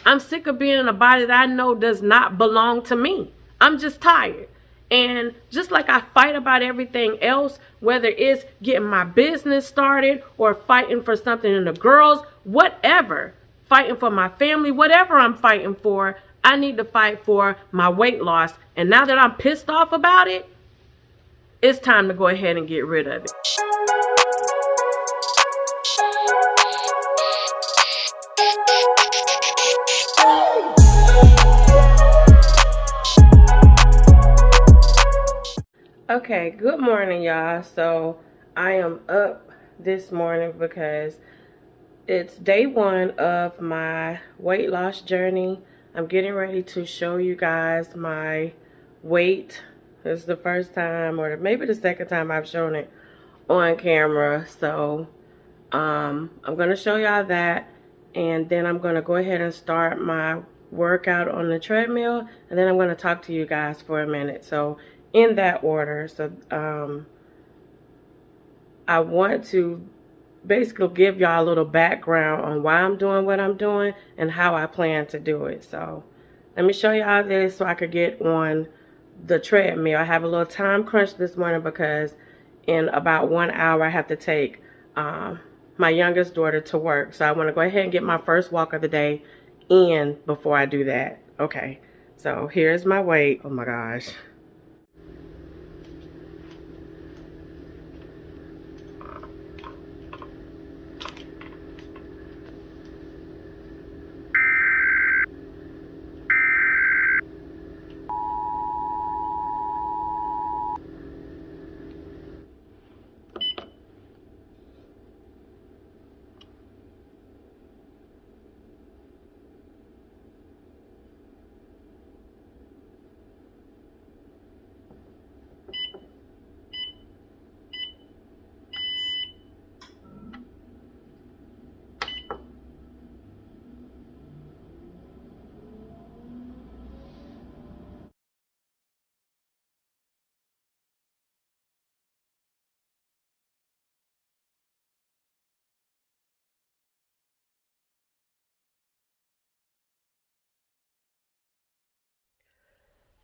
I'm sick of being in a body that I know does not belong to me. I'm just tired. And just like I fight about everything else, whether it's getting my business started or fighting for something in the girls, whatever, fighting for my family, whatever I'm fighting for, I need to fight for my weight loss. And now that I'm pissed off about it, it's time to go ahead and get rid of it. Okay, good morning, y'all. So I am up this morning because it's day one of my weight loss journey. I'm getting ready to show you guys my weight. This is the first time, or maybe the second time I've shown it on camera. So I'm going to show y'all that, and then I'm going to go ahead and start my workout on the treadmill, and then I'm going to talk to you guys for a minute. So in that order. So I want to basically give y'all a little background on why I'm doing what I'm doing and how I plan to do it. So let me show y'all this so I could get on the treadmill. I have a little time crunch this morning because in about 1 hour I have to take my youngest daughter to work. So I want to go ahead and get my first walk of the day in before I do that. Okay, so here's my weight. Oh my gosh.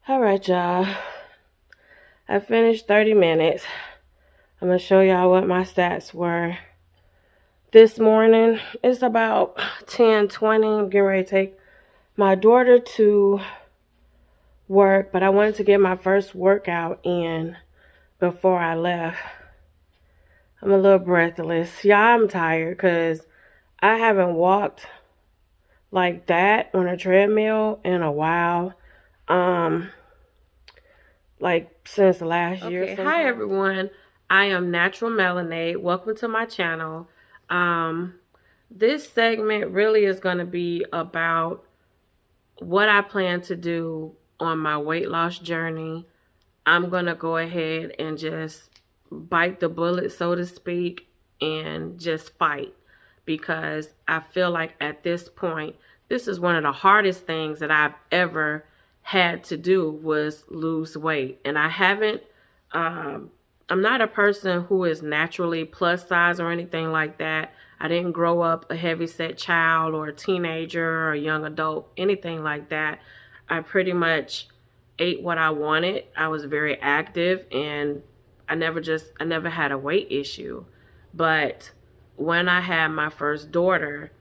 All right, y'all. I finished 30 minutes. I'm going to show y'all what my stats were this morning. It's about 10:20. I'm getting ready to take my daughter to work, but I wanted to get my first workout in before I left. I'm a little breathless. Y'all, I'm tired because I haven't walked like that on a treadmill in a while. Like since last year. Okay, hi everyone. I am Natural Melanade. Welcome to my channel. This segment really is going to be about what I plan to do on my weight loss journey. I'm going to go ahead and just bite the bullet, so to speak, and just fight, because I feel like at this point, this is one of the hardest things that I've ever had to do was lose weight. And I haven't, I'm not a person who is naturally plus size or anything like that. I didn't grow up a heavyset child or a teenager or a young adult, anything like that. I pretty much ate what I wanted. I was very active, and I never had a weight issue. But when I had my first daughter,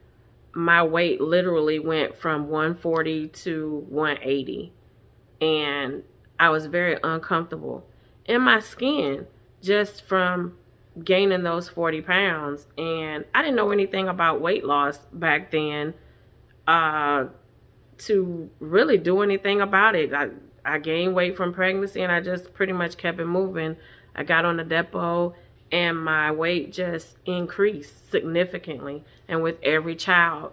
my weight literally went from 140 to 180, and I was very uncomfortable in my skin just from gaining those 40 pounds. And I didn't know anything about weight loss back then to really do anything about it. I gained weight from pregnancy, and I just pretty much kept it moving. I got on the depot, and my weight just increased significantly. And with every child,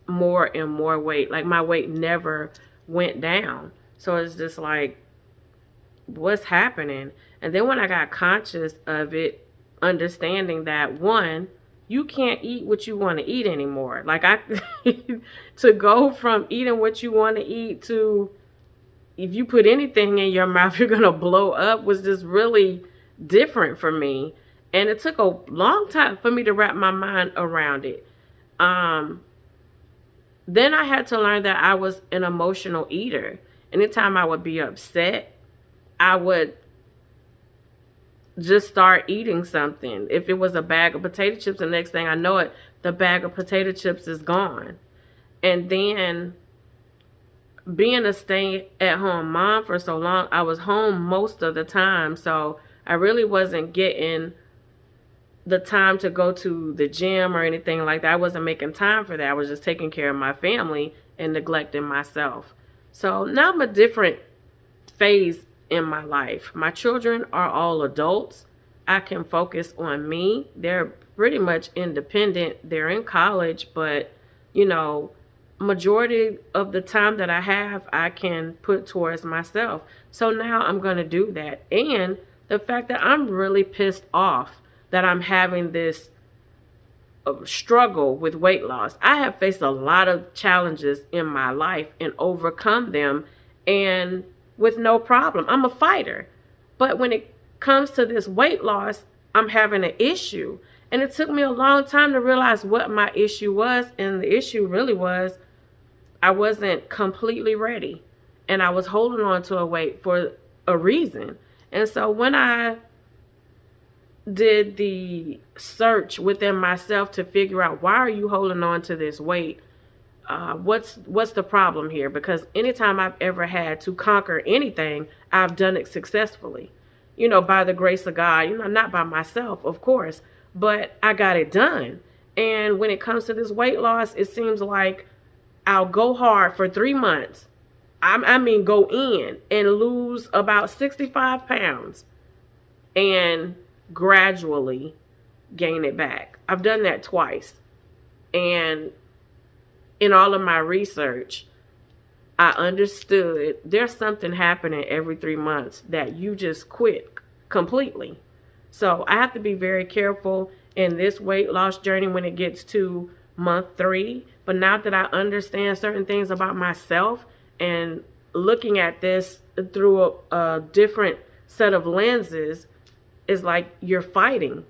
more and more weight. Like, my weight never went down. So it's just like, what's happening? And then when I got conscious of it, understanding that, one, you can't eat what you want to eat anymore. Like, to go from eating what you want to eat to, if you put anything in your mouth, you're going to blow up, was just really different for me. And it took a long time for me to wrap my mind around it. Then I had to learn that I was an emotional eater. Anytime I would be upset, I would just start eating something. If it was a bag of potato chips, the next thing I know it, the bag of potato chips is gone. And then being a stay-at-home mom for so long, I was home most of the time. So I really wasn't getting the time to go to the gym or anything like that. I wasn't making time for that. I was just taking care of my family and neglecting myself. So now I'm a different phase in my life. My children are all adults. I can focus on me. They're pretty much independent. They're in college, but you know, majority of the time that I have, I can put towards myself. So now I'm going to do that. And the fact that I'm really pissed off that I'm having this struggle with weight loss. I have faced a lot of challenges in my life and overcome them, and with no problem. I'm a fighter. But when it comes to this weight loss, I'm having an issue. And it took me a long time to realize what my issue was. And the issue really was I wasn't completely ready. And I was holding on to a weight for a reason. And so when I did the search within myself to figure out, why are you holding on to this weight? What's the problem here? Because anytime I've ever had to conquer anything, I've done it successfully, you know, by the grace of God, you know, not by myself, of course, but I got it done. And when it comes to this weight loss, it seems like I'll go hard for 3 months. I mean, go in and lose about 65 pounds and gradually gain it back. I've done that twice. And in all of my research, I understood there's something happening every 3 months that you just quit completely. So I have to be very careful in this weight loss journey when it gets to month 3. But now that I understand certain things about myself and looking at this through a different set of lenses, is like you're fighting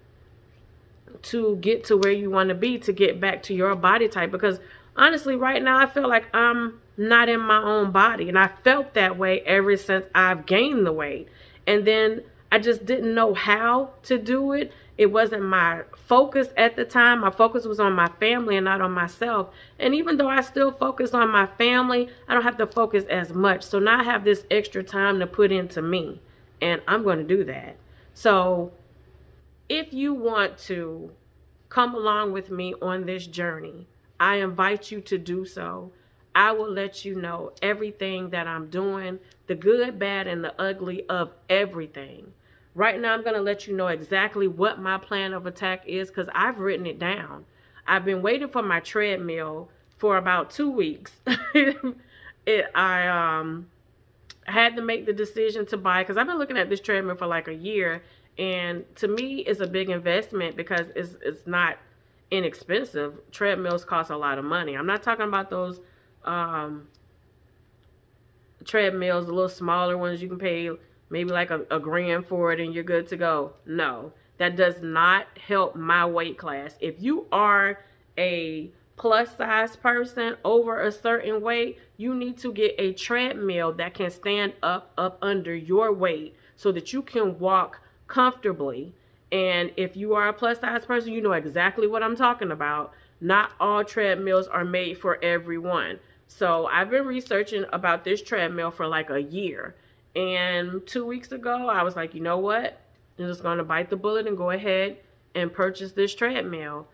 to get to where you want to be, to get back to your body type. Because honestly, right now, I feel like I'm not in my own body. And I felt that way ever since I've gained the weight. And then I just didn't know how to do it. It wasn't my focus at the time. My focus was on my family and not on myself. And even though I still focus on my family, I don't have to focus as much. So now I have this extra time to put into me. And I'm going to do that. So if you want to come along with me on this journey, I invite you to do so. I will let you know everything that I'm doing, the good, bad, and the ugly of everything. Right now, I'm going to let you know exactly what my plan of attack is because I've written it down. I've been waiting for my treadmill for about 2 weeks. I had to make the decision to buy, because I've been looking at this treadmill for like a year, and to me it's a big investment because it's not inexpensive. Treadmills cost a lot of money. I'm not talking about those treadmills, the little smaller ones you can pay maybe like a grand for it and you're good to go. No, that does not help my weight class. If you are a plus size person over a certain weight, you need to get a treadmill that can stand up under your weight so that you can walk comfortably. And if you are a plus size person, you know exactly what I'm talking about. Not all treadmills are made for everyone. So I've been researching about this treadmill for like a year. And 2 weeks ago, I was like, you know what? I'm just going to bite the bullet and go ahead and purchase this treadmill.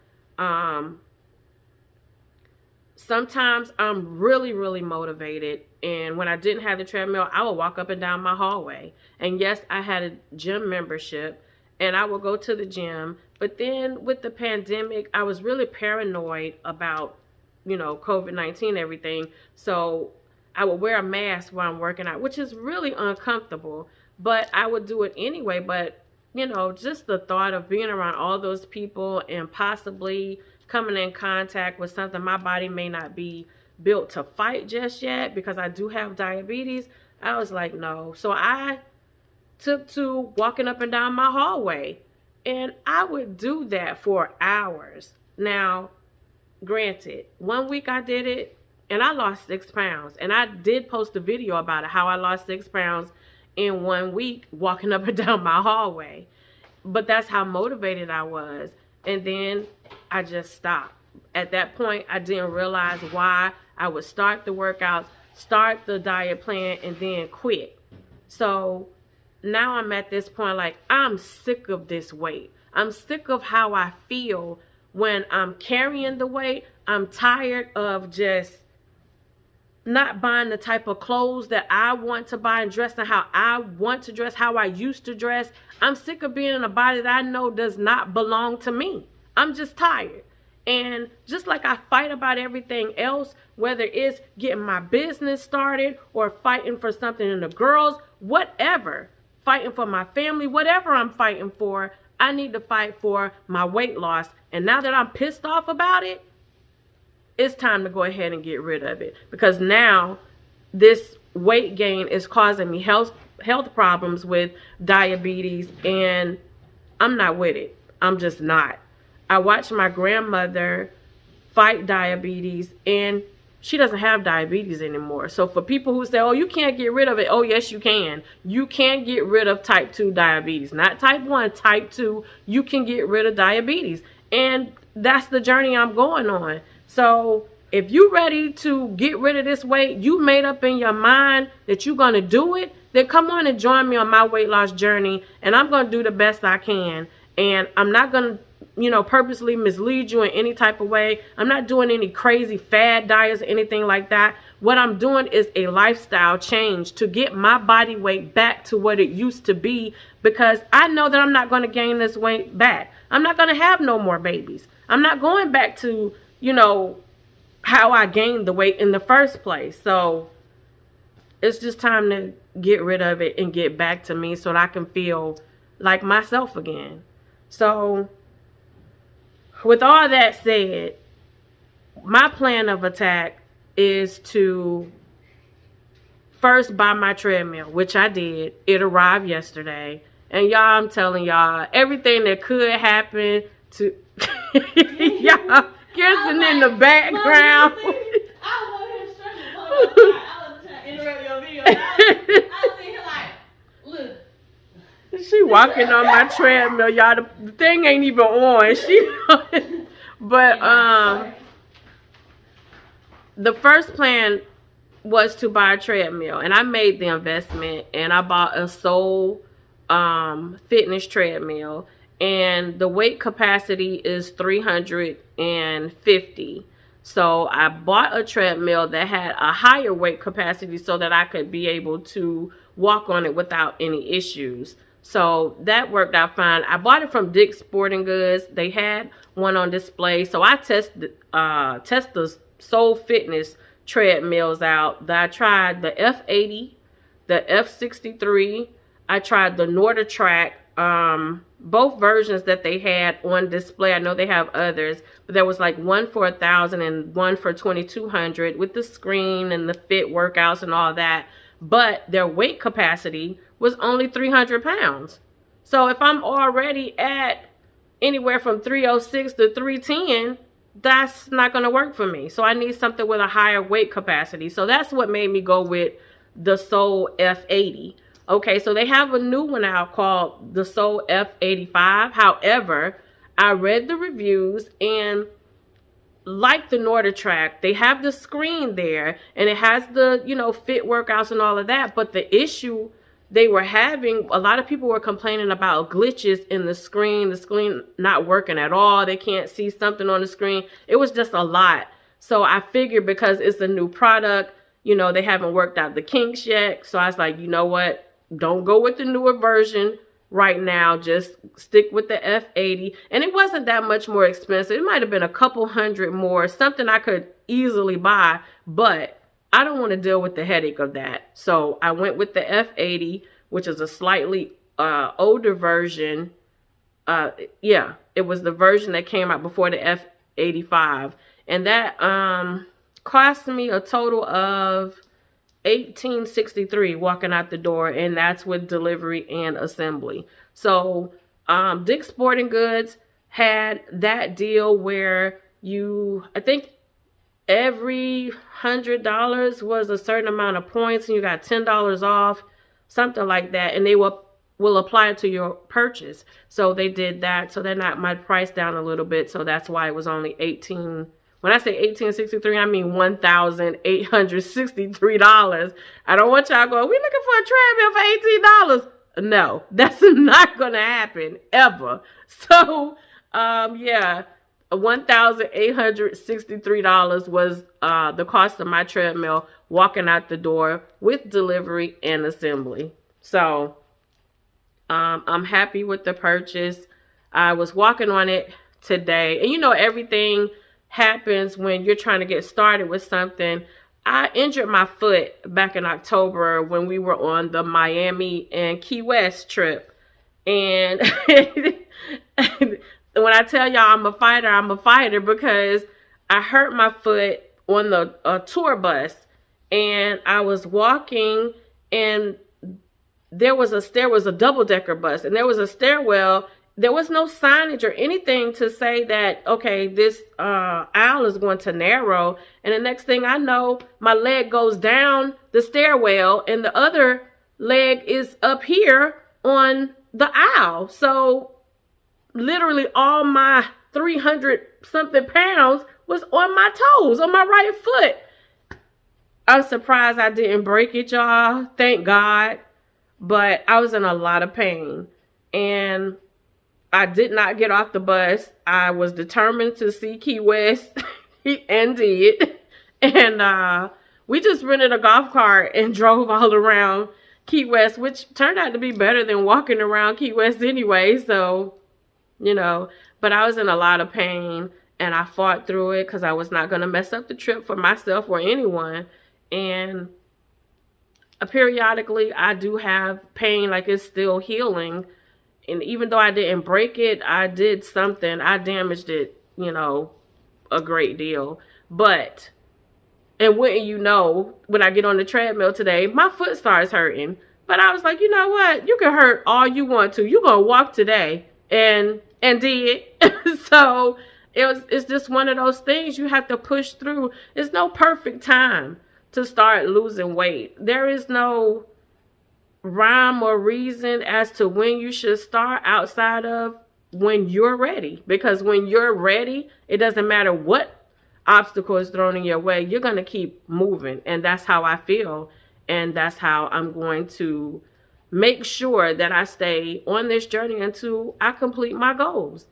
Sometimes I'm really, really motivated. And when I didn't have the treadmill, I would walk up and down my hallway. And yes, I had a gym membership and I would go to the gym. But then with the pandemic, I was really paranoid about, you know, COVID-19, everything. So I would wear a mask while I'm working out, which is really uncomfortable, but I would do it anyway. But, you know, just the thought of being around all those people and possibly coming in contact with something my body may not be built to fight just yet, because I do have diabetes, I was like, no. So I took to walking up and down my hallway, and I would do that for hours. Now, granted, 1 week I did it, and I lost 6 pounds. And I did post a video about it, how I lost 6 pounds in 1 week walking up and down my hallway. But that's how motivated I was. And then I just stopped. At that point, I didn't realize why I would start the workouts, start the diet plan, and then quit. So now I'm at this point, like, I'm sick of this weight. I'm sick of how I feel when I'm carrying the weight. I'm tired of just not buying the type of clothes that I want to buy and dressing how I want to dress, how I used to dress. I'm sick of being in a body that I know does not belong to me. I'm just tired. And just like I fight about everything else, whether it's getting my business started or fighting for something in the girls, whatever, fighting for my family, whatever I'm fighting for, I need to fight for my weight loss. And now that I'm pissed off about it, it's time to go ahead and get rid of it. Because now this weight gain is causing me health problems with diabetes, and I'm not with it. I'm just not. I watched my grandmother fight diabetes, and she doesn't have diabetes anymore. So for people who say, oh, you can't get rid of it. Oh, yes, you can. You can get rid of type 2 diabetes. Not type 1, type 2. You can get rid of diabetes. And that's the journey I'm going on. So if you're ready to get rid of this weight, you made up in your mind that you're going to do it, then come on and join me on my weight loss journey. And I'm going to do the best I can. And I'm not going to, purposely mislead you in any type of way. I'm not doing any crazy fad diets or anything like that. What I'm doing is a lifestyle change to get my body weight back to what it used to be, because I know that I'm not going to gain this weight back. I'm not going to have no more babies. I'm not going back to, how I gained the weight in the first place. So it's just time to get rid of it and get back to me so that I can feel like myself again. So with all that said, my plan of attack is to first buy my treadmill, which I did. It arrived yesterday. And y'all, I'm telling y'all, everything that could happen to y'all, Kirsten in the background. I was over here struggling. I was trying to interrupt your video. I was sitting here like, look. She walking on my treadmill, y'all. The thing ain't even on. But the first plan was to buy a treadmill, and I made the investment, and I bought a Soul Fitness treadmill, and the weight capacity is 350. So I bought a treadmill that had a higher weight capacity so that I could be able to walk on it without any issues. So that worked out fine. I bought it from Dick's Sporting Goods. They had one on display. So I tested the Soul Fitness treadmills out. I tried the F80, the F63. I tried the NordicTrack, both versions that they had on display. I know they have others, but there was like one for 1,000 and one for 2,200 with the screen and the fit workouts and all that. But their weight capacity was only 300 pounds. So if I'm already at anywhere from 306 to 310, that's not going to work for me. So I need something with a higher weight capacity. So that's what made me go with the Soul F80. Okay, so they have a new one out called the Soul F85. However, I read the reviews, and like the NordicTrack, they have the screen there, and it has the, fit workouts and all of that. But the issue they were having, a lot of people were complaining about glitches in the screen not working at all. They can't see something on the screen. It was just a lot. So I figured because it's a new product, they haven't worked out the kinks yet. So I was like, you know what? Don't go with the newer version right now. Just stick with the F80. And it wasn't that much more expensive. It might have been a couple hundred more, something I could easily buy, but I don't want to deal with the headache of that. So I went with the F80, which is a slightly older version. Yeah, it was the version that came out before the F85. And that cost me a total of $1,863 walking out the door, and that's with delivery and assembly. So Dick's Sporting Goods had that deal where I think every $100 was a certain amount of points, and you got $10 off, something like that, and they will apply it to your purchase. So they did that. So they knocked my price down a little bit. So that's why it was only $18. When I say $1,863, I mean $1,863. I don't want y'all going, we looking for a treadmill for $18. No, that's not going to happen ever. So, yeah, $1,863 was the cost of my treadmill walking out the door with delivery and assembly. So, I'm happy with the purchase. I was walking on it today. And you know, everything happens when you're trying to get started with something. I injured my foot back in October when we were on the Miami and Key West trip. And when I tell y'all I'm a fighter because I hurt my foot on the tour bus. And I was walking, and there was a double-decker bus, and there was a stairwell. There was no signage or anything to say that, okay, this aisle is going to narrow. And the next thing I know, my leg goes down the stairwell and the other leg is up here on the aisle. So literally all my 300 something pounds was on my toes, on my right foot. I'm surprised I didn't break it, y'all. Thank God. But I was in a lot of pain, and I did not get off the bus. I was determined to see Key West and did. And we just rented a golf cart and drove all around Key West, which turned out to be better than walking around Key West anyway. So, you know, but I was in a lot of pain, and I fought through it because I was not going to mess up the trip for myself or anyone. And periodically I do have pain, like it's still healing. And even though I didn't break it, I did something. I damaged it, you know, a great deal. But, and wouldn't you know, when I get on the treadmill today, my foot starts hurting. But I was like, you know what? You can hurt all you want to. You're going to walk today. And did. So it's just one of those things you have to push through. There's no perfect time to start losing weight. There is no rhyme or reason as to when you should start outside of when you're ready. Because when you're ready, it doesn't matter what obstacle is thrown in your way, you're going to keep moving. And that's how I feel. And that's how I'm going to make sure that I stay on this journey until I complete my goals.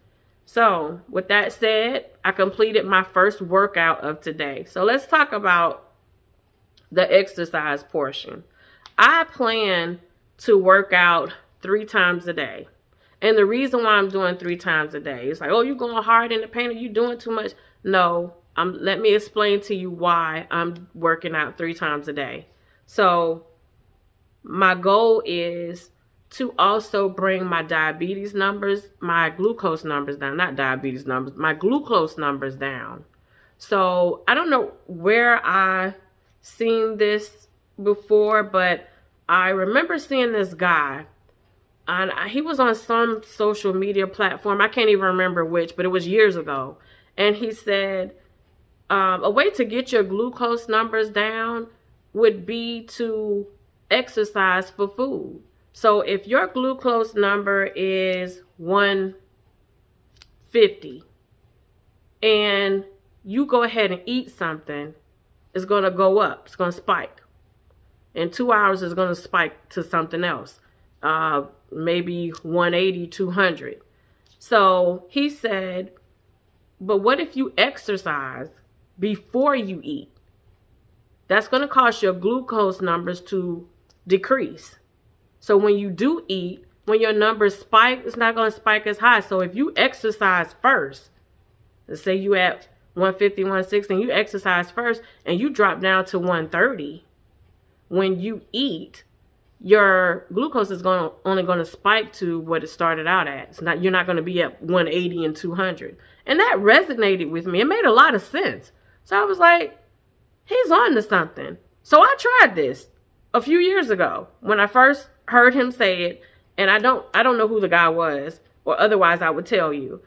So with that said, I completed my first workout of today. So let's talk about the exercise portion. I plan to work out 3 times a day. And the reason why I'm doing 3 times a day is like, oh, you're going hard in the paint, are you doing too much? No, let me explain to you why I'm working out 3 times a day. So my goal is to also bring my diabetes numbers, my glucose numbers down, not diabetes numbers, my glucose numbers down. So I don't know where I seen this before, but I remember seeing this guy, and he was on some social media platform. I can't even remember which, but it was years ago. And he said a way to get your glucose numbers down would be to exercise for food. So if your glucose number is 150 and you go ahead and eat something, it's going to go up. It's going to spike. In 2 hours, it's going to spike to something else. Maybe 180, 200. So he said, but what if you exercise before you eat? That's going to cause your glucose numbers to decrease. So when you do eat, when your numbers spike, it's not going to spike as high. So if you exercise first, let's say you at 150, 160, and you exercise first, and you drop down to 130, when you eat, your glucose is only going to spike to what it started out at. You're not going to be at 180 and 200. And that resonated with me. It made a lot of sense. So I was like, he's on to something. So I tried this a few years ago when I first heard him say it. And I don't know who the guy was, or otherwise I would tell you.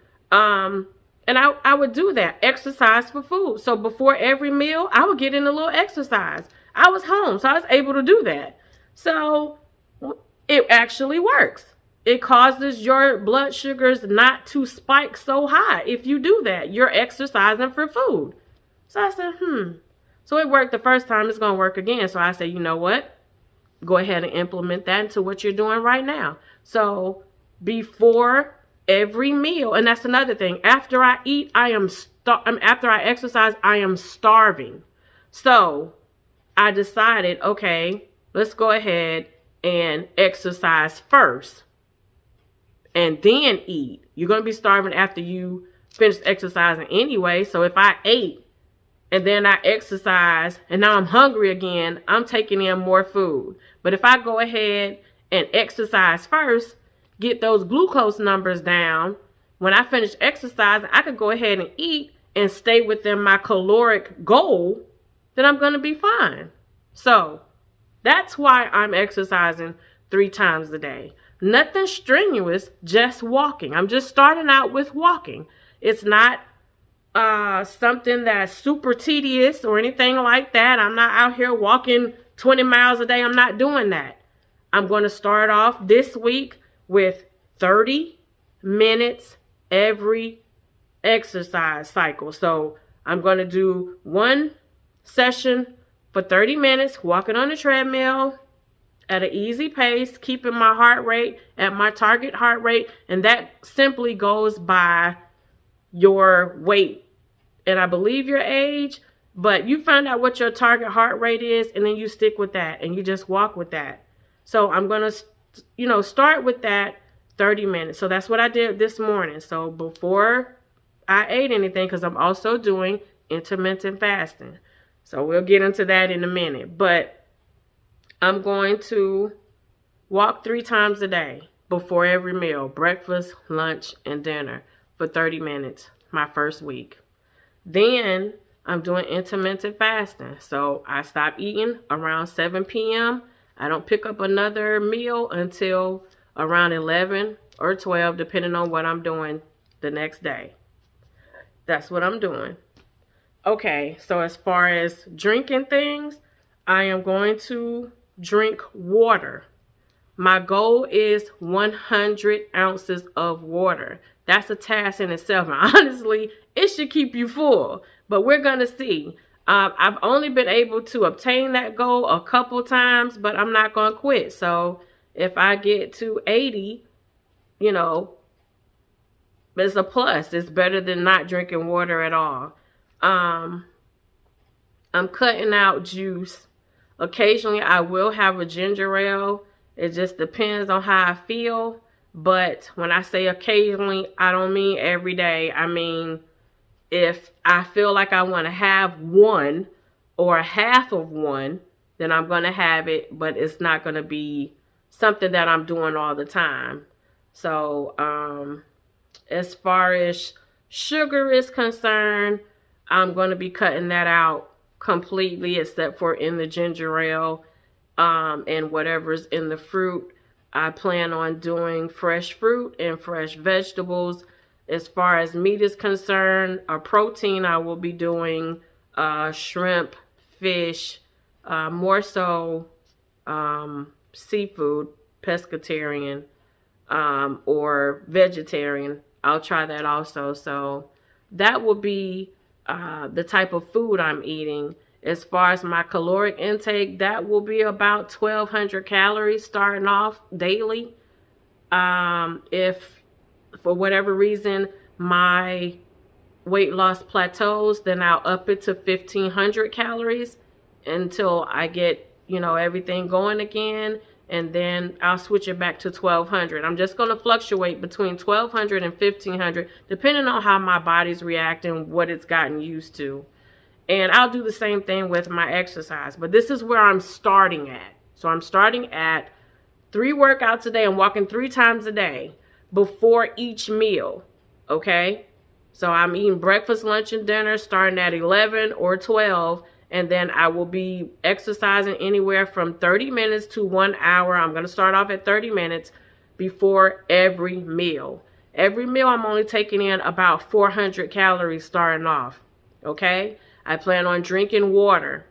And I would do that, exercise for food. So before every meal, I would get in a little exercise. I was home, so I was able to do that. So it actually works. It causes your blood sugars not to spike so high. If you do that, you're exercising for food. So I said, So it worked the first time, it's going to work again. So I said, you know what? Go ahead and implement that into what you're doing right now. So before every meal, and that's another thing. After I eat, after I exercise, I am starving. So I decided, okay, let's go ahead and exercise first and then eat. You're going to be starving after you finish exercising anyway. So if I ate and then I exercise and now I'm hungry again, I'm taking in more food. But if I go ahead and exercise first, get those glucose numbers down, when I finish exercising, I could go ahead and eat and stay within my caloric goal, then I'm going to be fine. So that's why I'm exercising 3 times a day. Nothing strenuous, just walking. I'm just starting out with walking. It's not something that's super tedious or anything like that. I'm not out here walking 20 miles a day. I'm not doing that. I'm going to start off this week with 30 minutes every exercise cycle. So I'm going to do one session for 30 minutes, walking on the treadmill at an easy pace, keeping my heart rate at my target heart rate. And that simply goes by your weight and I believe your age, but you find out what your target heart rate is and then you stick with that and you just walk with that. So I'm going to, start with that 30 minutes. So that's what I did this morning. So before I ate anything, because I'm also doing intermittent fasting. So we'll get into that in a minute. But I'm going to walk 3 times a day before every meal, breakfast, lunch, and dinner for 30 minutes my first week. Then I'm doing intermittent fasting. So I stop eating around 7 p.m. I don't pick up another meal until around 11 or 12, depending on what I'm doing the next day. That's what I'm doing. Okay, so as far as drinking things, I am going to drink water. My goal is 100 ounces of water. That's a task in itself. And honestly, it should keep you full, but we're going to see. I've only been able to obtain that goal a couple times, but I'm not going to quit. So if I get to 80, it's a plus. It's better than not drinking water at all. I'm cutting out juice. Occasionally, I will have a ginger ale. It just depends on how I feel. But when I say occasionally, I don't mean every day. I mean, if I feel like I want to have one or a half of one, then I'm going to have it. But it's not going to be something that I'm doing all the time. So as far as sugar is concerned, I'm going to be cutting that out completely, except for in the ginger ale and whatever's in the fruit. I plan on doing fresh fruit and fresh vegetables. As far as meat is concerned, or protein, I will be doing shrimp, fish, more so seafood, pescatarian, or vegetarian. I'll try that also. So that will be the type of food I'm eating. As far as my caloric intake, that will be about 1,200 calories starting off daily. If for whatever reason my weight loss plateaus, then I'll up it to 1,500 calories until I get, everything going again. And then I'll switch it back to 1,200. I'm just going to fluctuate between 1,200 and 1,500, depending on how my body's reacting, what it's gotten used to. And I'll do the same thing with my exercise. But this is where I'm starting at. So I'm starting at 3 workouts a day. I'm walking 3 times a day before each meal. Okay? So I'm eating breakfast, lunch, and dinner starting at 11 or 12. And then I will be exercising anywhere from 30 minutes to 1 hour. I'm going to start off at 30 minutes before every meal. Every meal I'm only taking in about 400 calories starting off. Okay? I plan on drinking water.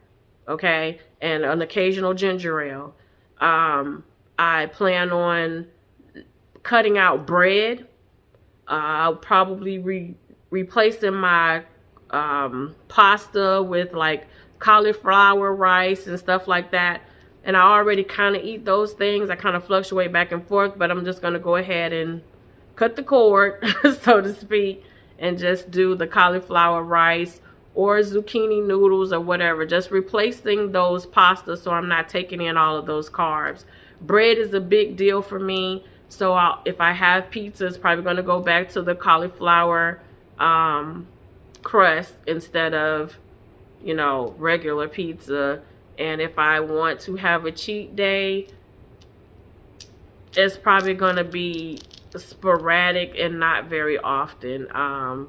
Okay? And an occasional ginger ale. I plan on cutting out bread. I'll probably replacing my pasta with like cauliflower rice and stuff like that. And I already kind of eat those things. I kind of fluctuate back and forth, but I'm just going to go ahead and cut the cord, so to speak, and just do the cauliflower rice or zucchini noodles or whatever. Just replacing those pastas so I'm not taking in all of those carbs. Bread is a big deal for me. So if I have pizza, it's probably going to go back to the cauliflower crust instead of, you know, regular pizza. And if I want to have a cheat day, it's probably going to be sporadic and not very often.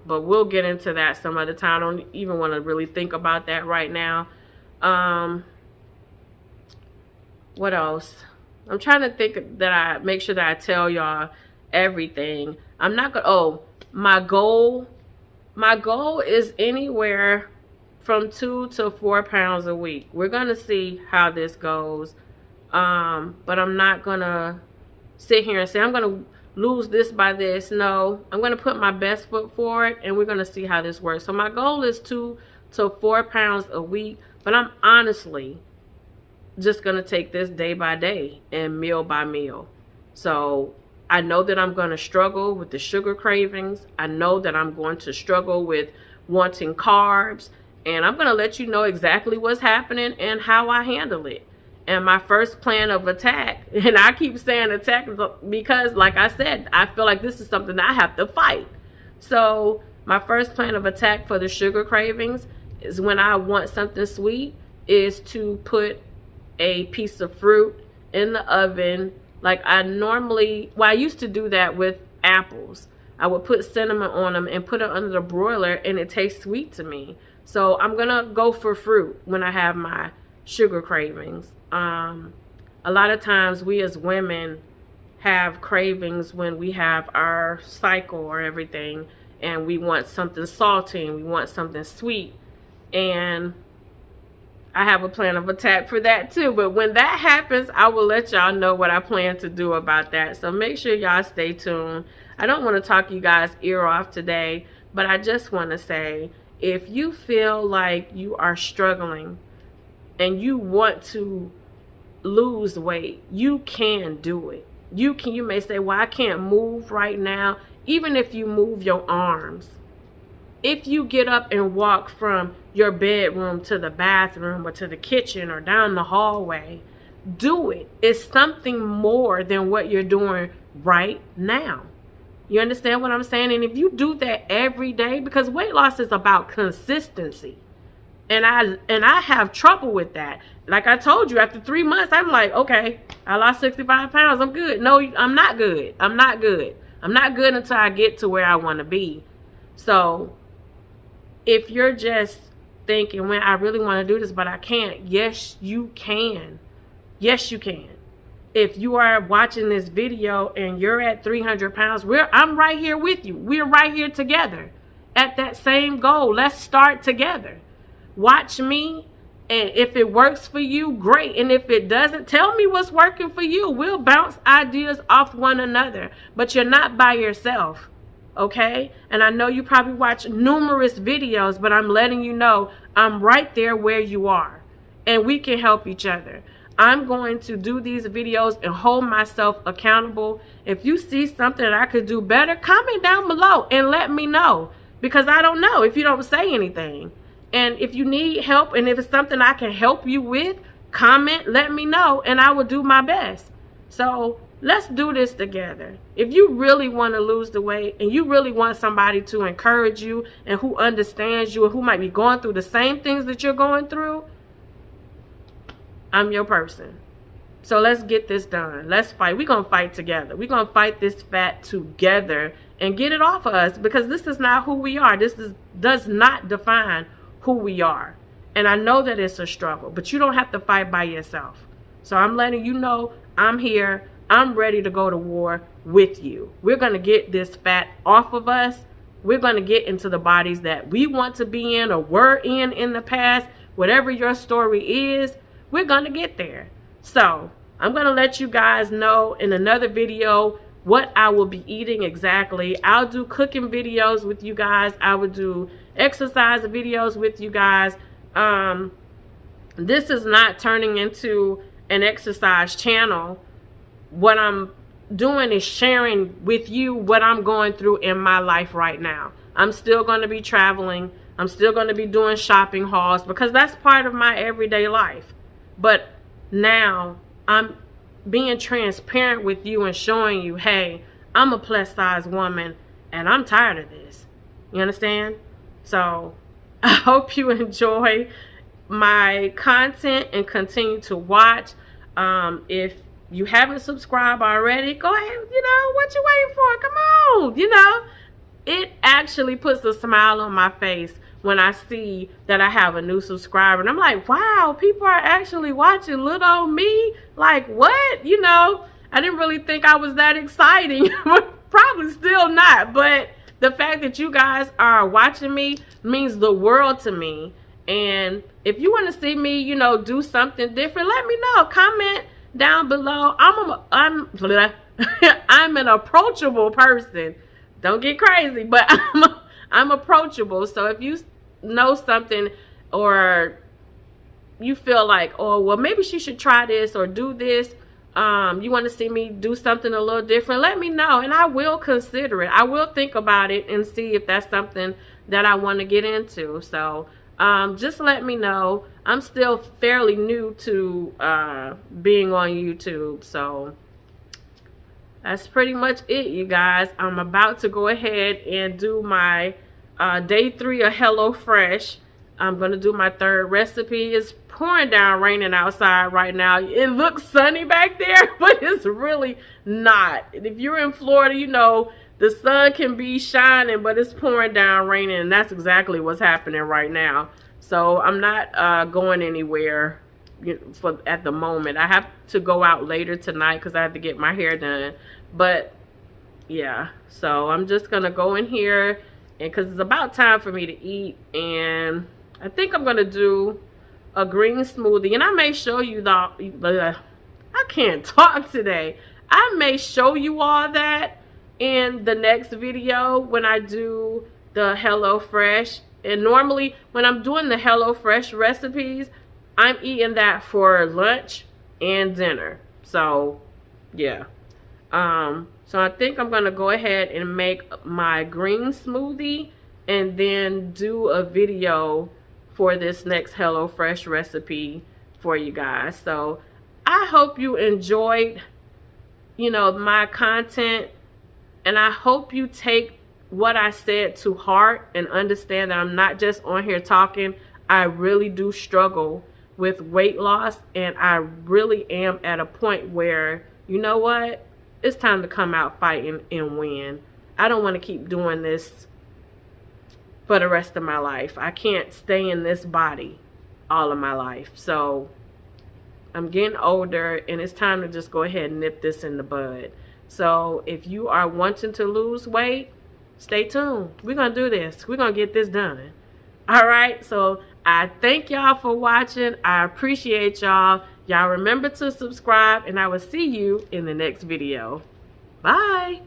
But we'll get into that some other time. I don't even want to really think about that right now. What else? I'm trying to think that I make sure that I tell y'all everything. I'm not going to, my goal is anywhere from 2 to 4 pounds a week. We're going to see how this goes. But I'm not going to sit here and say, I'm going to lose this by this. No, I'm going to put my best foot forward and we're going to see how this works. So my goal is 2 to 4 pounds a week, but I'm honestly just going to take this day by day and meal by meal. So I know that I'm going to struggle with the sugar cravings. I know that I'm going to struggle with wanting carbs, and I'm going to let you know exactly what's happening and how I handle it. And my first plan of attack, and I keep saying attack because, like I said, I feel like this is something that I have to fight. So my first plan of attack for the sugar cravings is when I want something sweet is to put a piece of fruit in the oven. Like I used to do that with apples. I would put cinnamon on them and put it under the broiler, and it tastes sweet to me. So I'm going to go for fruit when I have my sugar cravings. A lot of times we as women have cravings when we have our cycle or everything, and we want something salty and we want something sweet. And I have a plan of attack for that too. But when that happens, I will let y'all know what I plan to do about that. So make sure y'all stay tuned. I don't want to talk you guys' ear off today, but I just want to say, if you feel like you are struggling and you want to lose weight, you can do it. You may say, well, I can't move right now. Even if you move your arms, if you get up and walk from your bedroom to the bathroom or to the kitchen or down the hallway, do it. It's something more than what you're doing right now. You understand what I'm saying? And if you do that every day, because weight loss is about consistency. And I have trouble with that. Like I told you, after 3 months, I'm like, okay, I lost 65 pounds. I'm good. No, I'm not good. I'm not good. I'm not good until I get to where I want to be. So if you're just thinking, when I really want to do this, but I can't. Yes, you can. Yes, you can. If you are watching this video and you're at 300 pounds, I'm right here with you. We're right here together at that same goal. Let's start together. Watch me, and if it works for you, great. And if it doesn't, tell me what's working for you. We'll bounce ideas off one another, but you're not by yourself, okay? And I know you probably watch numerous videos, but I'm letting you know I'm right there where you are, and we can help each other. I'm going to do these videos and hold myself accountable. If you see something that I could do better, comment down below and let me know, because I don't know if you don't say anything. And if you need help, and if it's something I can help you with, comment, let me know, and I will do my best. So let's do this together. If you really want to lose the weight and you really want somebody to encourage you and who understands you and who might be going through the same things that you're going through, I'm your person. So let's get this done. Let's fight. We're going to fight together. We're going to fight this fat together and get it off of us, because this is not who we are. Does not define who we are. And I know that it's a struggle, but you don't have to fight by yourself. So I'm letting you know I'm here. I'm ready to go to war with you. We're going to get this fat off of us. We're going to get into the bodies that we want to be in or were in the past. Whatever your story is, we're going to get there. So I'm going to let you guys know in another video what I will be eating exactly. I'll do cooking videos with you guys. I will do exercise videos with you guys. This is not turning into an exercise channel. What I'm doing is sharing with you what I'm going through in my life right now. I'm still going to be traveling. I'm still going to be doing shopping hauls because that's part of my everyday life. But now I'm being transparent with you and showing you, hey, I'm a plus size woman and I'm tired of this. You understand? So I hope you enjoy my content and continue to watch. If you haven't subscribed already, go ahead. You know, what you waiting for? Come on. You know, it actually puts a smile on my face when I see that I have a new subscriber. And I'm like, wow, people are actually watching little old me. Like, what? You know, I didn't really think I was that exciting. Probably still not. But the fact that you guys are watching me means the world to me. And if you want to see me, you know, do something different, let me know. Comment down below. I'm an approachable person. Don't get crazy, but I'm approachable. So if you know something or you feel like, oh, well, maybe she should try this or do this, you want to see me do something a little different, let me know and I will consider it. I will think about it and see if that's something that I want to get into. So just let me know. I'm still fairly new to being on YouTube, so that's pretty much it, you guys. I'm about to go ahead and do my day 3 of HelloFresh. I'm going to do my 3rd recipe. It's pouring down, raining outside right now. It looks sunny back there, but it's really not. If you're in Florida, you know the sun can be shining, but it's pouring down, raining, and that's exactly what's happening right now. So I'm not going anywhere at the moment. I have to go out later tonight because I have to get my hair done. But yeah, so I'm just going to go in here because it's about time for me to eat, and I think I'm going to do a green smoothie, and I may show you I can't talk today. I may show you all that in the next video when I do the HelloFresh. And normally when I'm doing the HelloFresh recipes, I'm eating that for lunch and dinner. So yeah. So I think I'm going to go ahead and make my green smoothie and then do a video for this next HelloFresh recipe for you guys. So I hope you enjoyed, you know, my content, and I hope you take what I said to heart and understand that I'm not just on here talking. I really do struggle with weight loss, and I really am at a point where, you know what, it's time to come out fighting and win. I don't want to keep doing this for the rest of my life. I can't stay in this body all of my life. So I'm getting older, and it's time to just go ahead and nip this in the bud. So if you are wanting to lose weight, stay tuned. We're going to do this. We're going to get this done. All right. So I thank y'all for watching. I appreciate y'all. Y'all remember to subscribe, and I will see you in the next video. Bye.